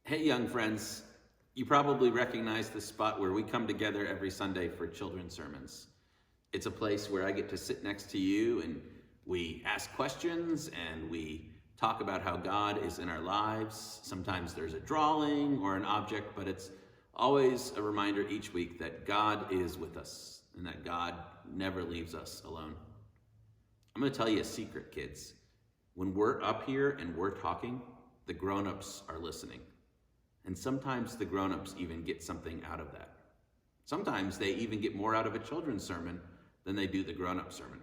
Hey, young friends, you probably recognize the spot where we come together every Sunday for children's sermons. It's a place where I get to sit next to you and we ask questions and we talk about how God is in our lives. Sometimes there's a drawing or an object, but it's always a reminder each week that God is with us and that God never leaves us alone. I'm going to tell you a secret, kids. When we're up here and we're talking, the grown-ups are listening. And sometimes the grown-ups even get something out of that. Sometimes they even get more out of a children's sermon than they do the grown-up sermon.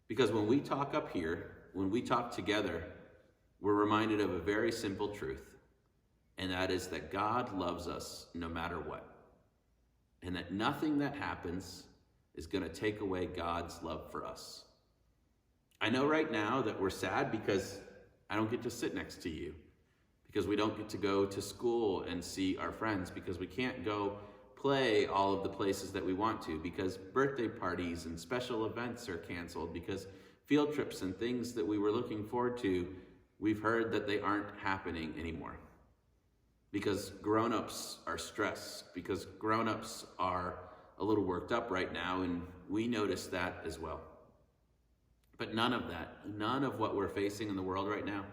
Because when we talk up here, when we talk together, we're reminded of a very simple truth. And that is that God loves us no matter what. And that nothing that happens is going to take away God's love for us. I know right now that we're sad because I don't get to sit next to you. Because we don't get to go to school and see our friends, because we can't go play all of the places that we want to, because birthday parties and special events are canceled, because field trips and things that we were looking forward to, we've heard that they aren't happening anymore. Because grown-ups are stressed, because grown-ups are a little worked up right now, and we notice that as well. But none of that, none of what we're facing in the world right now,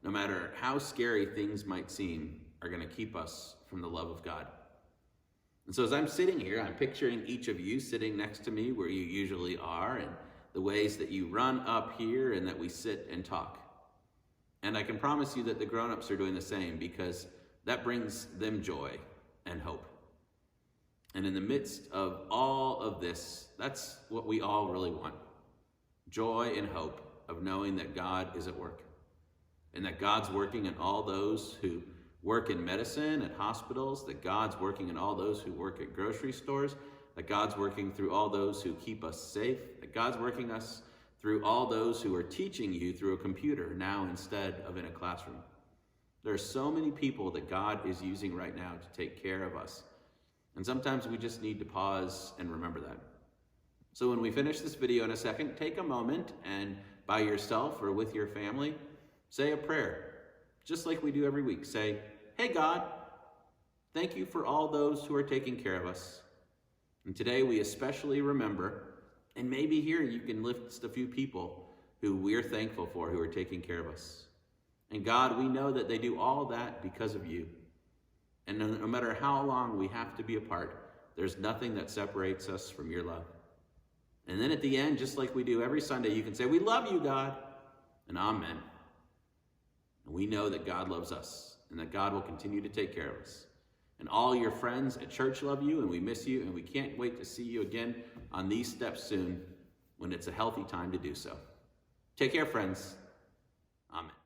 no matter how scary things might seem, are going to keep us from the love of God. And so as I'm sitting here, I'm picturing each of you sitting next to me where you usually are, and the ways that you run up here and that we sit and talk. And I can promise you that the grown-ups are doing the same, because that brings them joy and hope. And in the midst of all of this, that's what we all really want. Joy and hope of knowing that God is at work. And that God's working in all those who work in medicine, at hospitals, that God's working in all those who work at grocery stores, that God's working through all those who keep us safe, that God's working us through all those who are teaching you through a computer now instead of in a classroom. There are so many people that God is using right now to take care of us. And sometimes we just need to pause and remember that. So when we finish this video in a second, take a moment and by yourself or with your family, say a prayer, just like we do every week. Say, hey God, thank you for all those who are taking care of us. And today we especially remember, and maybe here you can list a few people who we're thankful for who are taking care of us. And God, we know that they do all that because of you. And no matter how long we have to be apart, there's nothing that separates us from your love. And then at the end, just like we do every Sunday, you can say, we love you, God, and amen. And we know that God loves us and that God will continue to take care of us. And all your friends at church love you, and we miss you, and we can't wait to see you again on these steps soon when it's a healthy time to do so. Take care, friends. Amen.